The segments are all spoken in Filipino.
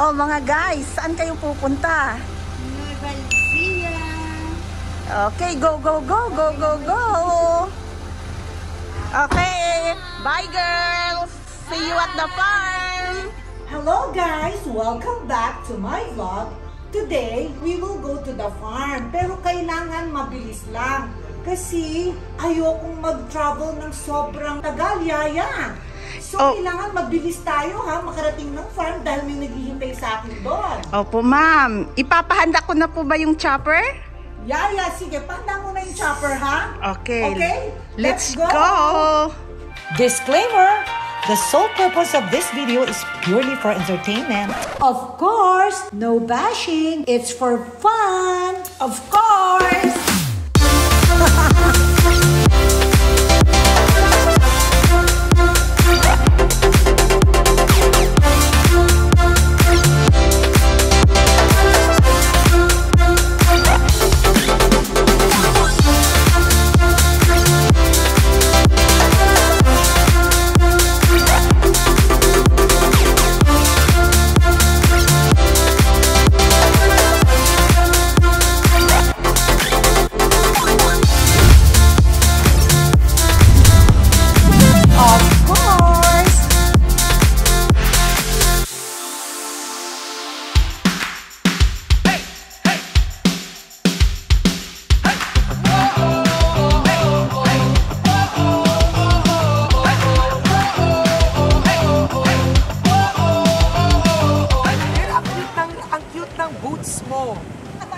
Oh, mga guys, saan kayo pupunta? Nueva Ecija. Okay, go, go, go, go, go, go. Okay, bye girls. See you at the farm. Hello guys! Welcome back to my vlog. Today, we will go to the farm. Pero kailangan mabilis lang. Kasi ayokong mag-travel ng sobrang tagal, Yaya. So, kailangan mabilis tayo ha, makarating ng farm dahil may naghihintay sa akin doon. Opo, ma'am. Ipapahanda ko na po ba yung chopper? Yaya, sige, pahanda mo na yung chopper ha? Okay. Okay? Let's go! Disclaimer! The sole purpose of this video is purely for entertainment. Of course, no bashing. It's for fun. Of course!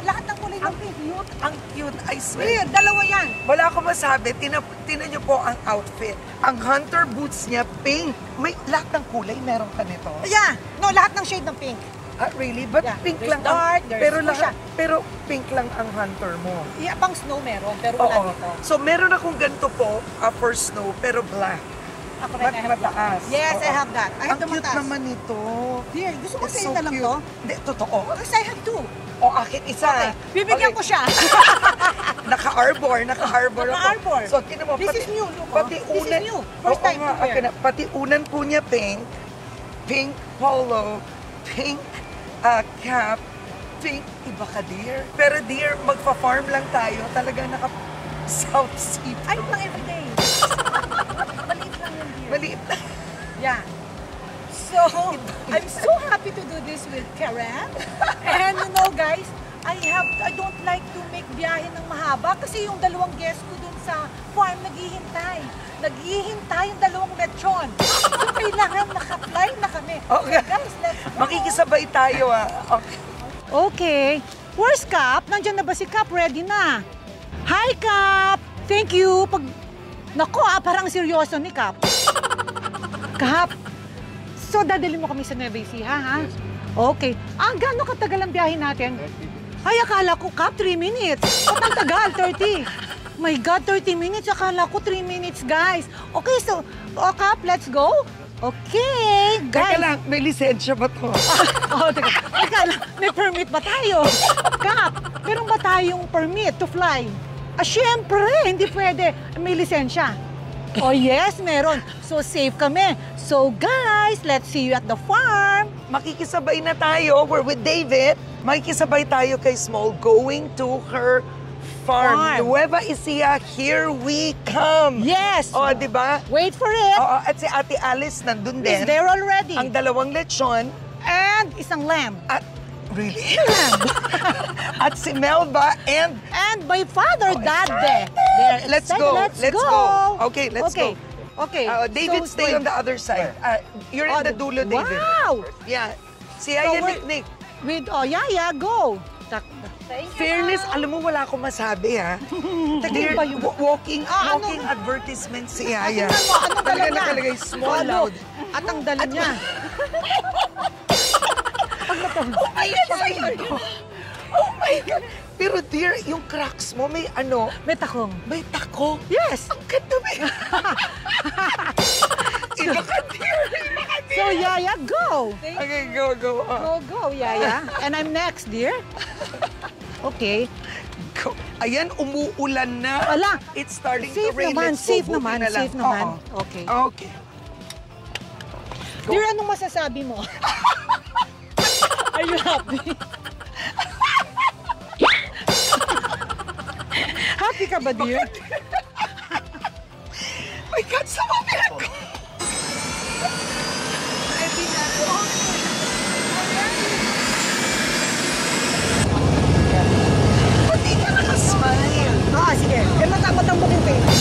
Lahat ng kulay ng pink. Ang cute, I swear. Dalawa yan. Wala akong masabi. Tinan niyo po ang outfit. Ang hunter boots niya, pink. May lahat ng kulay, meron ka nito. Yeah. No, lahat ng shade ng pink. Really? But Yeah, pink there's lang dark, ang... there's Pero, fuchsia. pero pink lang ang hunter mo. Yeah, pang snow meron, pero wala Oo. dito. So, meron akong ganito po for snow, pero black. Ako rin, I have that. Mataas. Yes, Oo. I have that. I have Ang the cute mataas. naman nito. Dear, gusto ko It's sa'yo so na lang cute. to? Hindi, totoo. Kasi I have two. O, akin isa. Okay, bibigyan ko siya. Naka-arbor ako. Naka-arbor. So, tinan mo, This is new, look, pati oh. This is unan, new. First Oo time nga, to wear. akin na, pati unan po niya pink polo, pink cap, pink, iba ka dear. Pero dear, magpa-farm lang tayo, talagang naka-South Sea. Ay, pang everyday. Maliit lang yun, dear. Maliit na. Yeah. So, I'm so happy to do this with Karen. And you know guys, I don't like to make biyahe ng mahaba kasi yung dalawang guest ko dun sa farm naghihintay. Naghihintay yung dalawang lechon. So, kailangan naka-fly na kami. Okay. So, guys, let's go. Makikisabay tayo Okay. Okay. Where's Cap? Nandiyan na ba si Cap? Ready na. Hi, Cap! Thank you. Naku, parang seryoso ni Cap. Cap, so dadali mo kami sa Nueva Ecija, ha? Okay. Gaano katagal ang biyahe natin? Ay, akala ko, Cap, 3 minutes. Ba't ang tagal? 30. My God, 30 minutes. Akala ko 3 minutes, guys. Okay, so, Cap, let's go. Okay, guys. Teka lang, may lisensya ba to? Teka lang, may permit ba tayo? Cap, meron ba tayong permit to fly? Siyempre, hindi pwede. May lisensya. Oh yes, meron. So safe kami. So guys, let's see you at the farm. Makikisabay na tayo. We're with David. Makikisabay tayo kay Small going to her farm. Nueva Ecija, here we come. Yes. O, di ba? Wait for it. Oo, at si Ate Alice nandun din. Is there already? Ang dalawang lechon. And isang lamb. At, really? At si Melba and... And my father, Dad. There. Let's go. Let's go. Okay, let's go. Okay. David, So, stay on the other side. You're in the dulo, David. Wow. Yeah. Si Yaya Nick. Yaya, go. Fairness, alam mo, wala akong masabi, ha? Dear, ba yung- walking ano? advertisement si Yaya. Ano Talaga niya? nakalagay, small, Ano? loud. At ang dala niya. Oh my God! Oh my God! Pero dear, yung cracks mo, may ano? May takong. May tako. Yes. Ang ganda mo. Iba ka, dear. Iba ka, dear. So, Yaya, go. Okay, go. Go, Yaya. And I'm next, dear. Okay. Go. Ayan, umuulan na. Wala. It's starting Safe to rain. naman, Let's go. safe Buti naman, na lang. safe naman. Oo. Okay. Okay. Go. Dear, anong masasabi mo? Happy. Happy ka ba, dear? My God, sumami ako! Ready na ako. Pati ka nakasmile. Sige. Mata-matang booking page.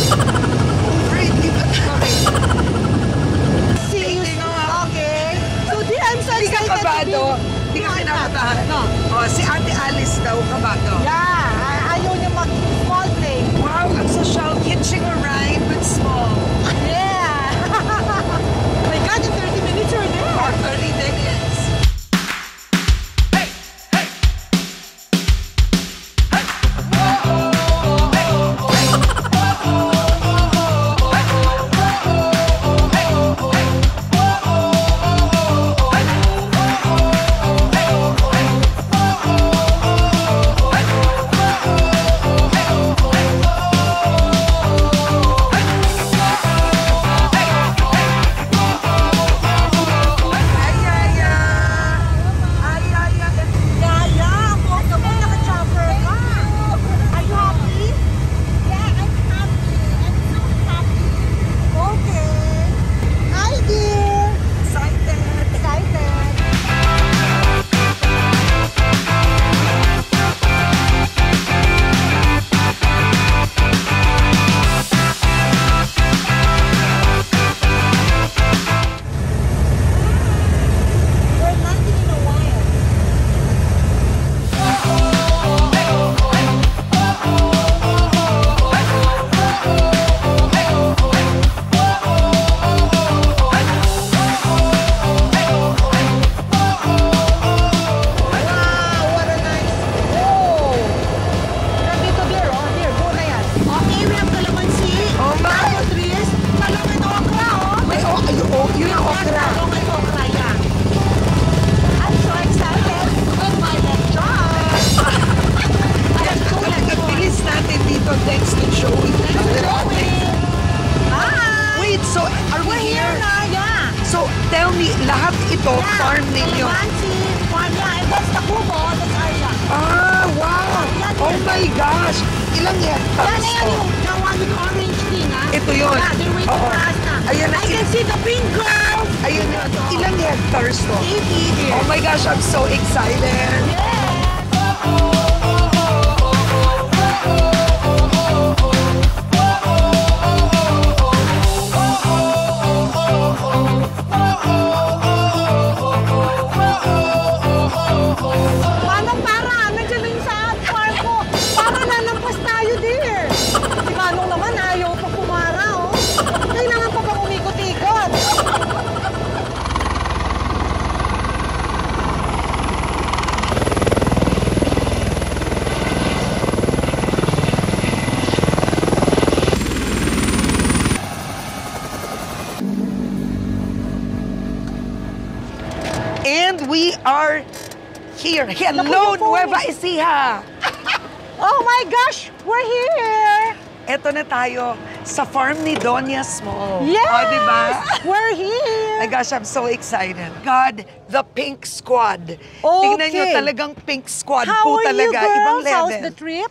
Ready ba tayo? See you. Okay. So, dear, I'm so Hindi ka excited kabado. Hindi ka kinakatahan. No. Oh, si Ate Alice daw kabado. Yeah. Ayaw niya mag-small plane. Wow, ang social hitching a ride with small. Yeah. My God, in 30 minutes you're there. Or 30 minutes. Thanks to Joey. Hi. Wait, so are we here? Yeah. So tell me, lahat ito farm ninyo? Farm, yeah. And that's Tacubo, that's Arya. Ah, wow! Oh my gosh! Ilang hectares Yan, to? yung one with orange thing, ha? Ito yun. Yeah, they're waiting Oo. for us na. Ayan na. I can see the pink girls. Ayun yun. Ilang hectares to? 80. Oh my gosh, I'm so excited! Paano para? Nandiyan na yung sa farm ko. Para nalampas tayo, dear. Si Manong naman, ayaw pa pumara, oh. Kailangan pa bang umikot-ikot? And we are here. Hello, Naku, yung phone Nueva Ecija! Oh my gosh, we're here! Eto na tayo sa farm ni Doña Small. Yes! Oh, diba? We're here! My gosh, I'm so excited. God, the Pink Squad. Tingnan nyo, Okay. talagang Pink Squad How po are talaga. you, girls? Ibang level. How's the trip?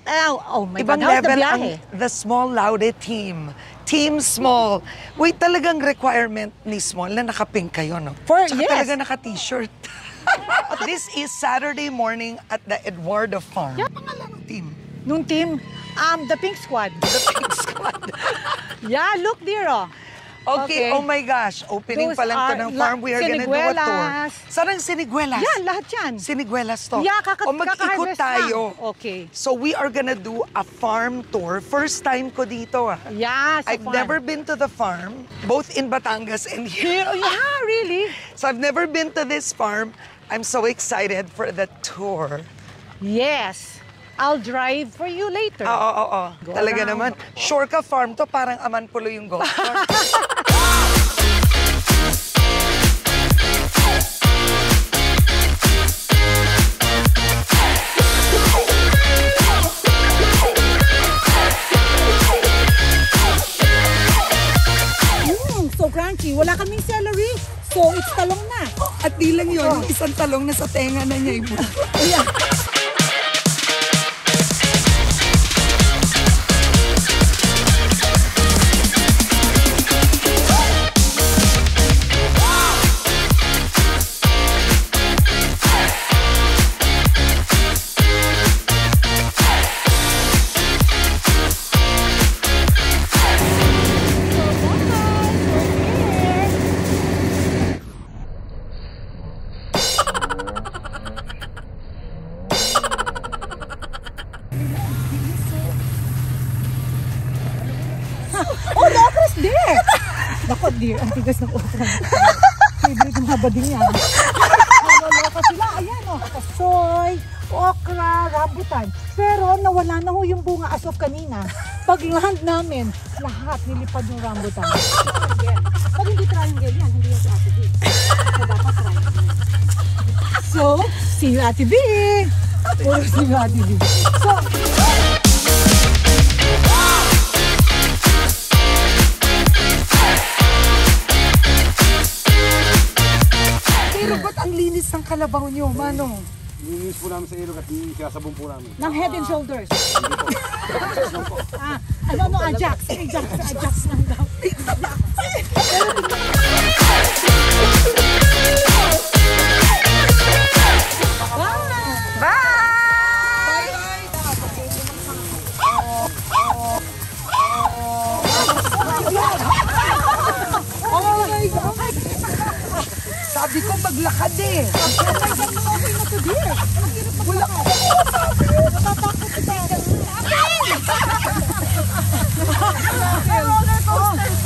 Oh my Ibang God, how's the level biyahe? ang the Small Laude team. Team Small. Wait, talagang requirement ni Small na naka-pink kayo, no? For- Tsaka yes. talaga naka-t-shirt. This is Saturday morning at the Eduardo Farm. Yeah. Pangalan ng team? Nung team, the Pink Squad. The Pink Squad. Yeah, look dear, oh. Okay, oh my gosh. Opening Those pa lang to are ng farm. We are gonna do a tour. Siniguelas. Saan ang Siniguelas? Yan, lahat yan. Siniguelas to. Yeah, O mag-ikot kaka-harvest tayo. lang. Okay. So we are gonna do a farm tour. First time ko dito. Yeah, so I've fun. never been to the farm, both in Batangas and here. Here, yeah, really? So I've never been to this farm. I'm so excited for the tour. Yes. I'll drive for you later. Oo. Go Talaga around. naman. Shorka Farm to, parang Amanpulo yung golf course. So crunchy. Wala kaming celery. So it's talong na. At di lang Ayun, isang talong na sa tenga na niya. Ayan. Oh, the okras there! Naku, dear, ang tigas ng okra. Favorite ng habading yan. Loka sila, ayan o. Soy, okra, rambutan. Pero nawala na ho yung bunga as of kanina. Pag land namin, lahat nilipad yung rambutan. Pag hindi triangle yan, hindi yung si Ate B. So, dapat triangle. So, see you Ate B. Puro see you Ate B. So, Pero ba't ang linis ng kalabaw niyo, Manong? Linis po namin sa ilog at sinasabon po namin. ng head and shoulders. Ajax. Ajax lang daw. Sabi ko maglakad eh. Okay na to, dear. Wala ko. Natatakot kita.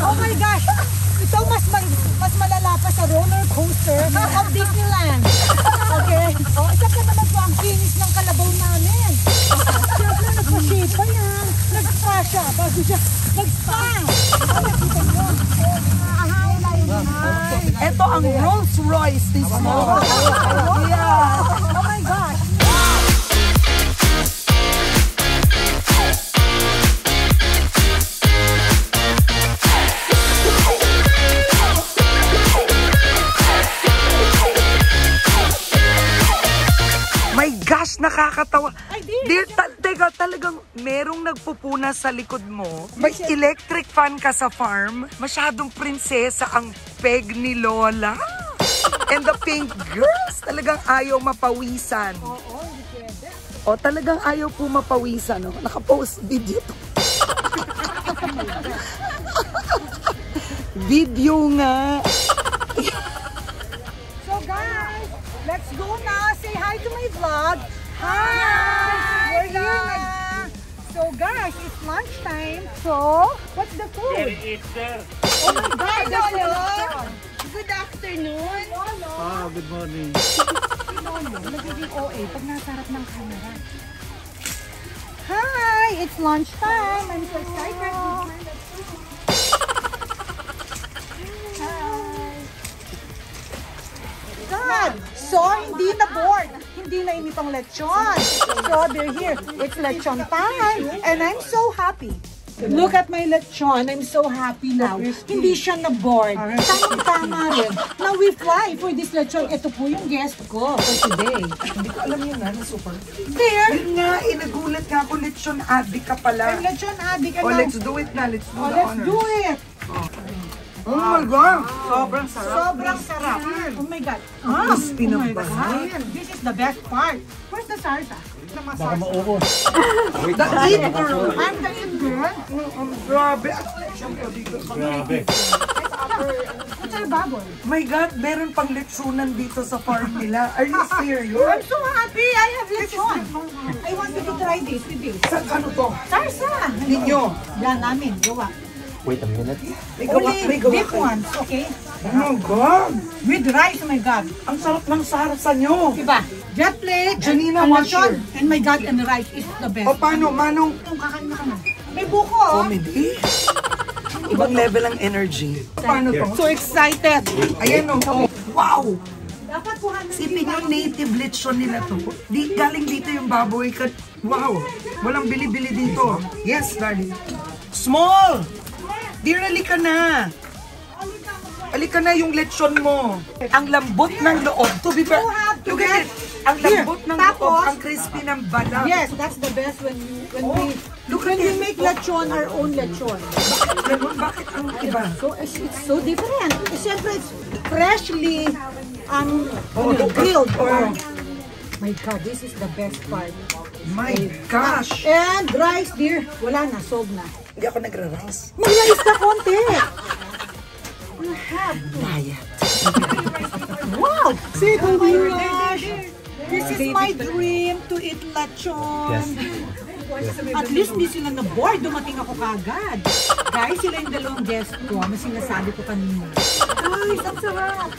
Oh my gosh. Ito mas malala pa sa roller coaster of Disneyland. Okay? Oh, isa pa naman po ang finish ng kalabaw namin. Siyempre, nagpa-shape pa yan. Nag-spa siya bago siya nag-spa. Oh, nakita nyo. Ito ang Rolls Royce this morning. Yeah. Oh my gosh. My gosh, nakakatawa. Ay, dear. Dear, teka, talagang merong nagpupuna sa likod mo. May electric fan ka sa farm. Masyadong prinsesa ang peg ni Lola. And the pink girls, talagang ayaw mapawisan. Oo, hindi pwede. O, talagang ayaw po mapawisan. No? Nakapost video to. Video nga. So guys, let's go na. Say hi to my vlog. Hi! We're here na. So guys, it's lunchtime. So, what's the food? Oh my God! Lolo! Good afternoon. Lolo! Ah, good morning. Lolo, nagiging OA pag nasa harap ng camera. Hi! It's lunchtime. I'm so excited. God! So, hindi na bored. Hindi na inip ang lechon. So, they're here. It's lechon time. And I'm so happy. Look at my lechon. I'm so happy now. Hindi siya na bored. Tamang-tama rin. Now we fly for this lechon. Ito po yung guest ko for today. Hindi ko alam yun na super. There! Yun nga, nagulat nga ako, lechon addict ka pala. I'm lechon addict. Oh, let's do it na. Let's do the Let's honors. do it. Oh my God! Sobrang sarap. Sobrang sarap. Oh my God. Crispy Oh ng my bahay. God. This is the best part. Where's the salsa? Baka maubos. The eat girl. I'm the in girl. Grabe. Grabe. What's our baboy? My God, meron pang lechonan dito sa farm nila. Are you serious? I'm so happy. I have lechon. I want you to try this with this. Sa ano to? Salsa. Ninyo. Yan namin. Gawa. Wait a minute. May gawa, Only may gawa big kayo. ones, okay? Oh my God! With rice, oh my God. Ang sarap ng sarsa nyo. Diba? Jet plate, Janina, and what's lechon, your- and my God, and the rice is the best. O paano, Manong? Yung kakain na ka na. May buko, oh. Comedy? Ibang level ang energy. Paano to? So excited. Ayan o. Oh. Wow! Dapat kuhanan Sipin yung native lechon nila to. Galing dito yung baboy. Wow! Walang bili-bili dito. Yes, darling. Small! Dear, ka na. Alika na yung lechon mo. Ang lambot ng loob. To be fair, look at it. Ang lambot ng loob, ang crispy ng balat. Yes, that's the best when Look we at it. make lechon, our own lechon. Ganun, bakit ang iba? So it's so different. Siyempre, it's freshly grilled. My God, this is the best part. My gosh. And rice, dear, wala na, sold na. Hindi ako nagra-rice. Mag-rice ka konti. You have to. Wow! See, oh my gosh! This is my dream to eat lechon. At least hindi sila na-bored. Dumating ako kagad. Guys, sila yung dalawang guest ko na sinasabi ko kanina. Guys, ang sarap!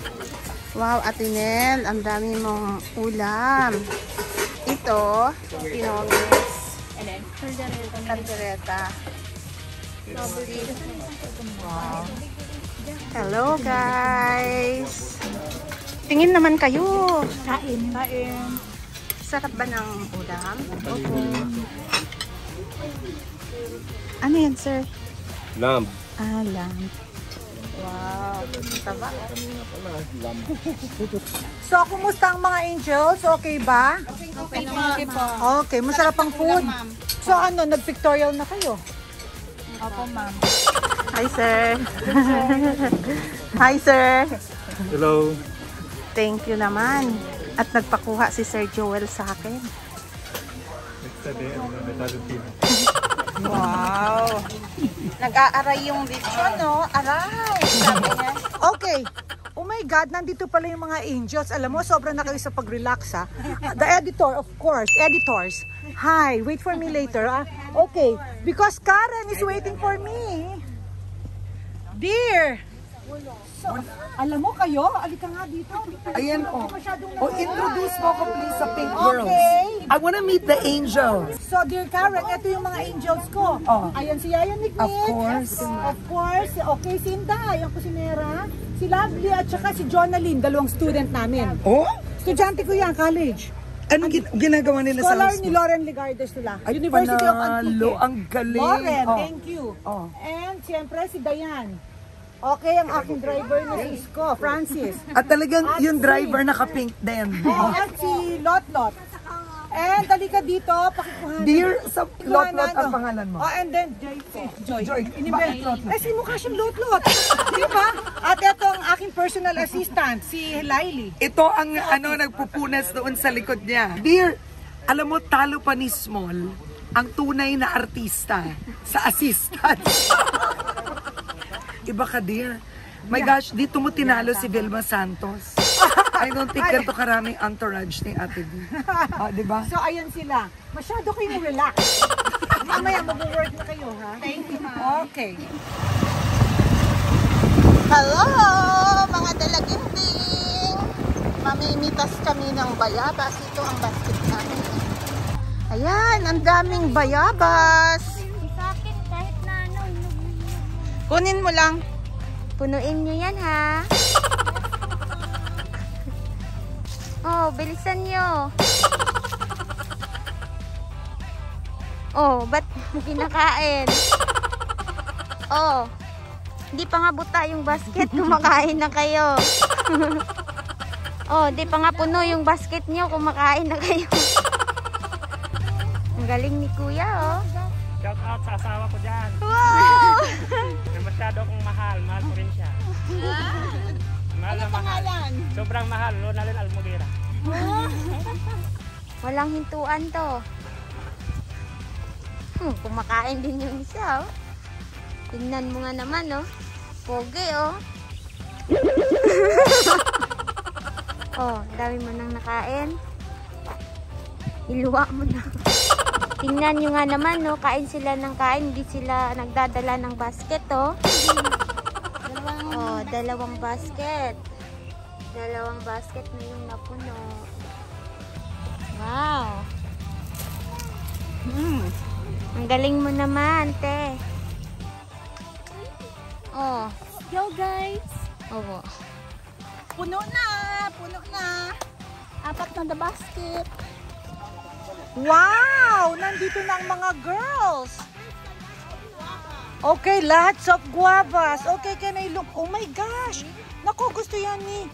Wow, Ate Nel, ang dami mong ulam. Ito, tinomis. Caldereta. Wow. Hello, guys. Tingin naman kayo. Kain. Sarap ba ng ulam? Opo. Ano yan, sir? Lamb. Lamb. Wow. Taba. So, kumusta ang mga angels? Okay ba? Okay po. Okay, masarap ang food. So, nag-pictorial na kayo? Opo, ma'am. Hi, sir. Hi, sir. Hello. Thank you naman. At nagpakuha si Sir Joel sa akin. Next day, Wow. Nag-aaray yung lechon, no? Aray! Sabi niya. Okay. Oh my God, nandito pala yung mga angels. Alam mo, sobrang na kayo sa pag-relax, ha? The editor, of course. Editors. Hi, wait for me later, ha? Okay, because Karen is waiting for me. Dear! So, alam mo kayo, alika nga dito. Ayan, oh. Introduce mo ko please sa Pink Girls. Okay. I wanna meet the angels. So, dear Karen, ito yung mga angels ko. Oh. Ayan si Yaya Nick. Of course. Of course. Okay, si Inday, yung kusinera. Si Lovely at saka si Jonalyn, dalawang student namin. Oh? Estudyante ko yan, college. Anong ginagawa nila sa Scholar house ni mo? Lauren Ligardes nila. Ay, University of panalo. Antique. Ang galing. Lauren, Oh. thank you. Oh. And siyempre si Dayan. Okay, ang aking driver na si Isko, Francis. At talagang At yung si- driver naka-pink din. Oh, at si Lotlot. And halika dito, pakikuhanan. Dear, sa Kuhanan, Lotlot ang oh. pangalan mo. Oh, and then Joy. Joy. Inibel. Bakit Lotlot? Ay, si mukha siyang Lotlot. Di ba? At ito ang aking personal assistant, si Laili. Ito ang nagpupunas doon sa likod niya. Dear, alam mo, talo pa ni Small ang tunay na artista sa assistant. Iba ka, dear. My gosh, dito mo tinalo si Vilma Santos. I don't think ganito karaming entourage ni Ate D. Diba? So, ayan sila. Masyado kayong relax. Mamaya, mag-work na kayo, ha? Thank you, ma'am. Okay. Hello, mga dalagimbing! Mamimitas kami ng bayabas. Ito ang basket namin. Ayan, ang daming bayabas. Sa akin, kahit na Kunin mo lang. punuin nyo yan, ha? Oh, bilisan nyo. Oh, ba't mo kinakain? Oh, hindi pa nga buta yung basket, kumakain na kayo. Oh, di pa nga puno yung basket nyo, kumakain na kayo. Ang galing ni Kuya, oh. Shout out sa asawa ko dyan. Wow! Na masyado akong mahal. Mahal ko rin siya. Mahal na mahal. Sobrang mahal. Ronalyn Almoguera. Walang hintuan to. Kumakain din yung isa, oh. Tingnan mo nga naman, oh. Pogi, oh. Oh, dami mo nang nakain. Iluwa mo na. Tingnan nyo nga naman, no? Kain sila ng kain. Hindi sila nagdadala ng basket, oh. Oh, dalawang basket. Dalawang basket na yung napuno. Wow. Ang galing mo naman, te. Oh. Yo, guys. Oh. Puno na! Puno na! 4 na the basket. Wow! Nandito na ang mga girls. Okay, lots of guavas. Okay, can I look? Oh my gosh. Naku, gusto yan ni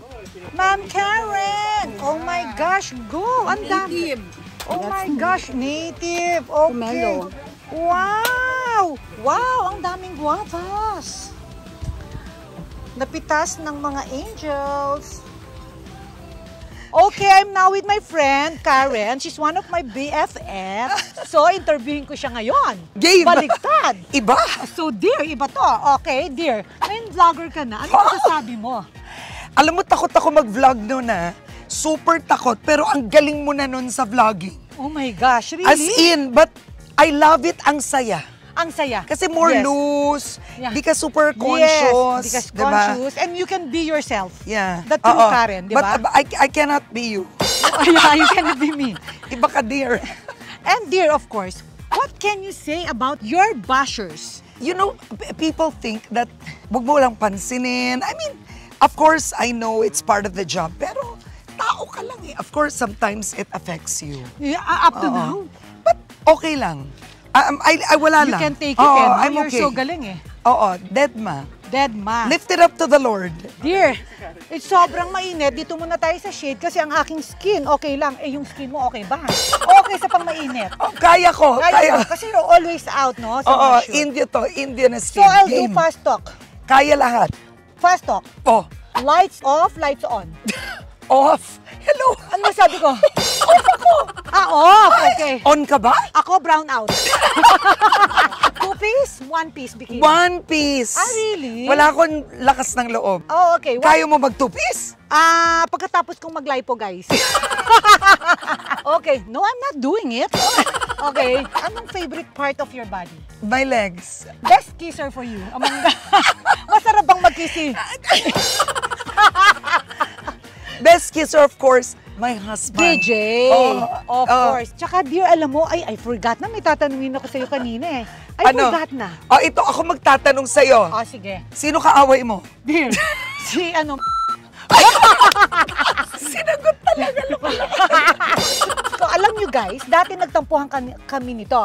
Ma'am Karen. Oh my gosh, go. Ang dami. Oh my gosh, native. Okay. Wow. Wow, ang daming guavas. Napitas ng mga angels. Okay, I'm now with my friend, Karen. She's one of my BFF. So, interviewin ko siya ngayon. Game! Baliktad. Iba! So, dear, iba to. Okay, dear. Ngayon, vlogger ka na. Ano masasabi mo? Alam mo, takot ako mag-vlog noon Super takot. Pero ang galing mo na noon sa vlogging. Oh my gosh, really? As in, but I love it. Ang saya. Ang saya. Kasi more Yes. loose. Yeah. Di ka super conscious. Yes, because diba? conscious. And you can be yourself. Yeah. The true Oo. Karen, di ba? But I cannot be you. Yeah, you cannot be me. Iba ka, dear. And dear, of course, what can you say about your bashers? You know, people think that wag mo lang pansinin. I mean, of course, I know it's part of the job. Pero tao ka lang Of course, sometimes it affects you. Yeah, up to Oo. now. But okay lang. I wala You lang. can take it, Oo, no? I'm You're okay. so galing Oo, dead ma. Dead ma. Lift it up to the Lord. Dear, it's sobrang mainit. Dito muna tayo sa shade kasi ang aking skin, okay lang. Eh, yung skin mo, okay ba? Okay sa pang mainit. Oh, kaya ko, kaya. Kasi you're always out, no? Sa Oo, mga shoot. India to. India na So, skin. I'll do Game. fast talk. Kaya lahat. Fast talk. Oh, Lights off, lights on. off. Hello. Ano sabi ko? Off ako. Off. Okay. On ka ba? Ako, brown out. 2 piece, 1 piece bikini. One piece. Ah, really? Wala akong lakas ng loob. Oh, okay. Kaya mo mag 2 piece? Pagkatapos kong mag-lipo, guys. Okay. No, I'm not doing it. Okay. Anong favorite part of your body? My legs. Best kisser for you. Among masarap bang magkisi? Best kisser, of course, my husband. DJ. Of course. Tsaka, dear, alam mo, I forgot na. May tatanungin ako sa'yo kanina I forgot na. Oh, ito ako magtatanong sa'yo. Oh, sige. Sino kaaway mo? Dear, si ano... Sinagot talaga. So, alam nyo guys, dati nagtampuhan kami nito.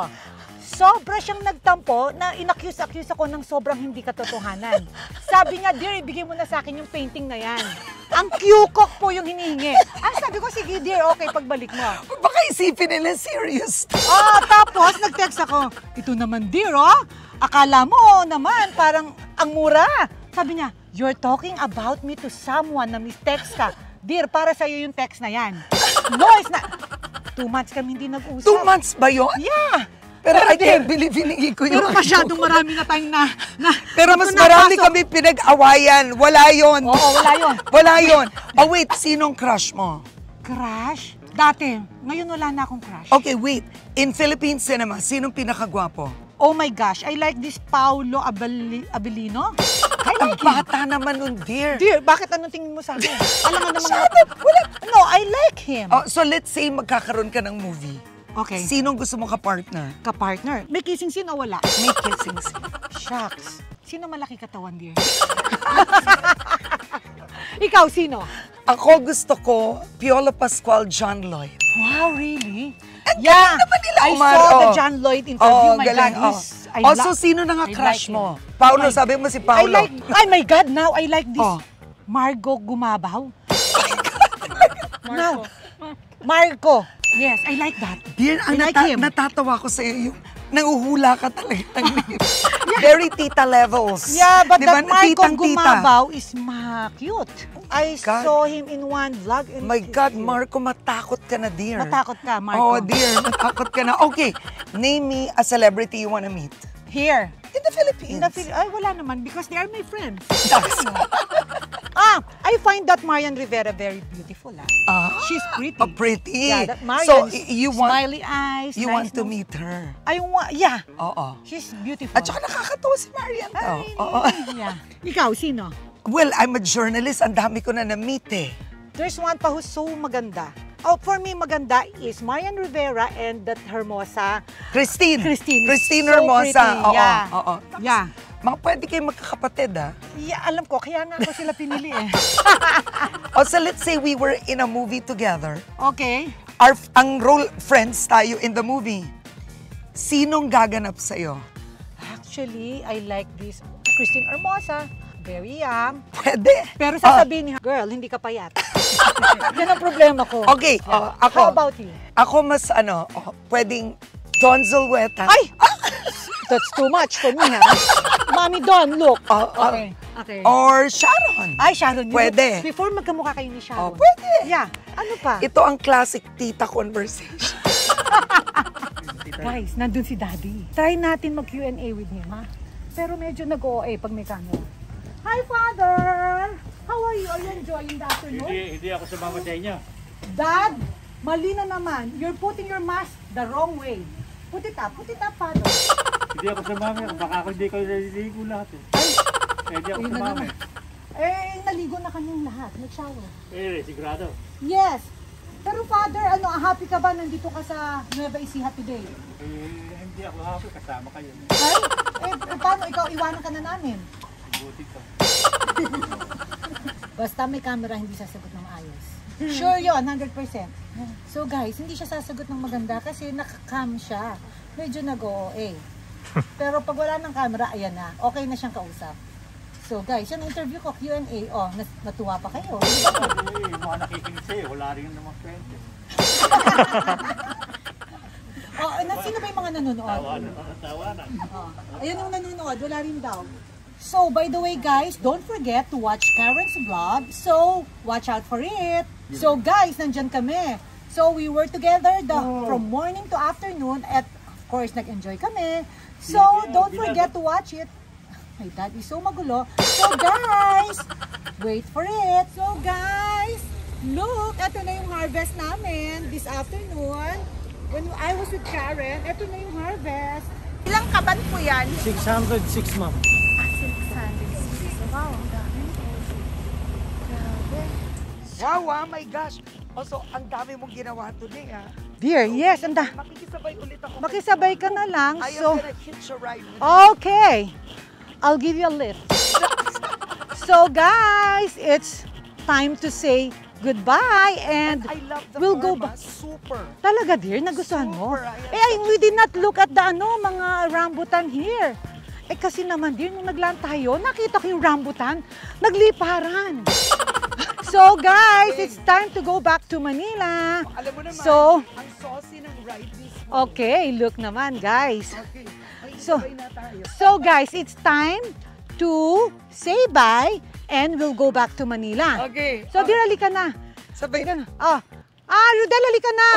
Sobra siyang nagtampo na inaccuse ako ng sobrang hindi katotohanan. Sabi niya, dear, ibigay mo na sa akin yung painting na yan. Ang Q-cock po yung hinihingi. Sabi ko, sige dear, okay, pagbalik mo. Baka isipin nila serious. Tapos nag-text ako, ito naman dear, akala mo naman parang ang mura. Sabi niya, you're talking about me to someone na mistext ka. Dear, para sa'yo yung text na yan. No, it's not. 2 months kami hindi nag-usap. 2 months ba yun? Yeah. Pero I can't believe hinigi ko yun. Pero masyadong marami na tayong na Pero mas marami kami pinag-awayan. Wala yun. Oo, wala yun. Wala yun. Oh, wait. Sinong crush mo? Crush? Dati. Ngayon wala na akong crush. Okay, wait. In Philippine cinema, sinong pinakagwapo? Oh my gosh, I like this Paolo Abelino. I Ang like him. bata naman nun, dear. Dear, bakit anong tingin mo sa akin? Alam mo naman. Shut up! Wala. No, I like him. Oh, so let's say magkakaroon ka ng movie. Okay. Sinong gusto mo ka-partner? Ka-partner. May kissing scene o wala? May kissing scene. Shucks. Sino malaki katawan, dear? Ikaw, sino? Ako gusto ko, Piolo Pascual, John Lloyd. Wow, really? Galing naman nila I umar. saw the Oh. John Lloyd interview. My galing. God, I Also, like- sino na nga I crush like mo? him. Paolo, I- sabi mo si I Paolo. like, oh my God, now I like this. Oh. Margo Gumabaw. Now, Marco. Yes, I like that. Dear, I like him. natatawa ko sa'yo yung nanguhula ka talaga ng name. Very tita levels. Yeah, but Diba? that Marco Titang-tita. Gumabaw is cute. I God. saw him in one vlog. And My God, Marco, matakot ka na, dear. Matakot ka, Marco. Oh, dear, matakot ka na. Okay, name me a celebrity you wanna meet. Here. In the Philippines. Ay, wala naman because they are my friends. I find that Marian Rivera very beautiful. She's pretty. Oh, pretty. Yeah, that Marian So, is you want, smiley eyes. you nice want to nose. meet her. Yeah. Oo. She's beautiful. At saka nakakatawa si Marian daw. Oo. Yeah. Ikaw, sino? Well, I'm a journalist. Ang dami ko na na-meet eh. There's one pa who's so maganda. Oh, for me, maganda is Marian Rivera and that Hermosa. Christine. Christine. Christine So Hermosa. pretty. Oo, Yeah. oo. Yeah. Mga pwede kayo magkakapatid, Yeah, alam ko. Kaya nga ako sila pinili eh. So let's say we were in a movie together. Okay. Ang role friends tayo in the movie. Sinong gaganap sa'yo? Actually, I like this Christine Hermosa. Very young. Pwede. Pero sasabihin niya, girl, hindi ka payat. Yan ang problema ko. Okay, ako. How about you? Ako mas pwedeng Don Zulueta. Ay! That's too much for me, ha? Mami Don, look. Okay. Okay. Or Sharon. Ay, Sharon. Pwede. Before magkamukha kayo ni Sharon. Pwede. Yeah. Ano pa? Ito ang classic tita conversation. Guys, nandun si Daddy. Try natin mag-Q&A with him, ha? Pero medyo nag-OA pag may camera. Hi, Father! How are you? Are you enjoying the afternoon? Hindi ako sumama sa inyo. Dad, mali na naman. You're putting your mask the wrong way. Put it up, Father. Hindi ako sumama. Baka ako hindi kayo naliligo lahat eh. Hindi ako Ayun na sumama. naman. Naligo na kanyang lahat. Nag-shower. Sigurado. Yes. Pero Father, happy ka ba nandito ka sa Nueva Ecija today? Hindi ako happy. Kasama kayo. Ay? Paano? Ikaw, iwanan ka na namin. Buti ko. Basta may camera, hindi sasagot ng ayos. Sure yun, 100%. So guys, hindi siya sasagot ng maganda kasi nakakam siya. Medyo nag-OA. Pero pag wala ng camera, ayan na. Okay na siyang kausap. So guys, yung interview ko, Q&A. Oh, natuwa pa kayo. Mga nakikinig sa'yo, wala rin naman kwento. Sino ba yung mga nanonood? Tawanan. Ayan yung nanonood, wala rin daw. So, by the way guys, don't forget to watch Karen's vlog. So, watch out for it. So guys, nandyan kami. So, we were together from morning to afternoon at of course, nag-enjoy kami. So, don't forget to watch it. My dad is so magulo. So guys, wait for it. So guys, look, eto na yung harvest namin this afternoon. When I was with Karen, eto na yung harvest. Ilang kaban po yan? 606, ma'am. 606. Wow, ang dami. Grabe. Wow, my gosh. Also, ang dami mong ginawa today, ha? Dear, yes, Makikisabay ulit ako. makisabay ka na lang. I am So, gonna hitch a ride with okay. I'll give you a lift. So guys, it's time to say goodbye and I love the we'll go forma. back. Super. Talaga dear, nagustuhan mo? Super, We did not look at the mga rambutan here. Kasi naman dear, nung naglaan tayo, nakita ko yung rambutan, nagliparan. So guys, it's time to go back to Manila. Alam mo naman, So, ang saucy ng ride this okay, look naman guys. Okay. So, Sabay na tayo. So guys, it's time to say bye and we'll go back to Manila. Okay. So dear, halika na. Sabay Halika na. Rodel, halika na.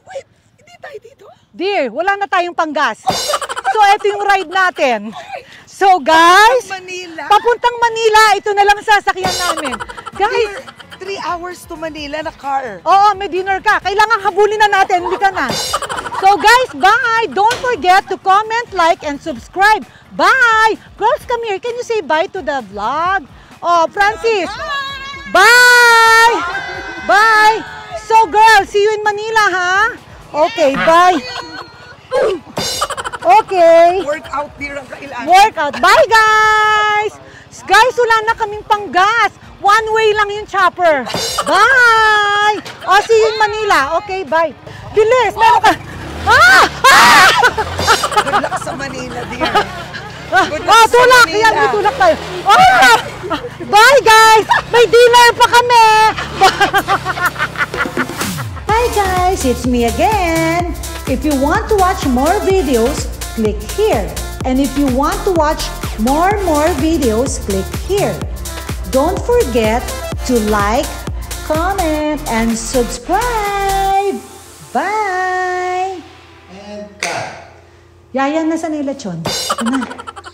Wait. Hindi tayo dito. Dear, wala na tayong panggas. So ito yung ride natin. So guys, Manila. papuntang Manila, ito na lang sasakyan namin. Guys, 3 hours to Manila na car. oo, may dinner ka. Kailangan habulin na natin, hindi ka na. So guys, bye! Don't forget to comment, like, and subscribe. Bye! Girls, come here. Can you say bye to the vlog? Oh, Francis! Bye! Bye! So girls, see you in Manila, ha? Okay, bye! Okay. Workout beer ang kailangan. Workout. Bye, guys! Guys, wala na kaming panggas. One way lang yung chopper. Bye! See you in Manila. Okay, bye. Bilis, meron ka. Good luck sa Manila, dear. Good luck sa Tulak. Manila. Yan, may tulak tayo. Bye, guys! May dinner pa kami. Hi, guys! It's me again. If you want to watch more videos, click here. And if you want to watch more videos, click here. Don't forget to like, comment, and subscribe. Bye! And cut. Yayan na sa nilachon. Ito na.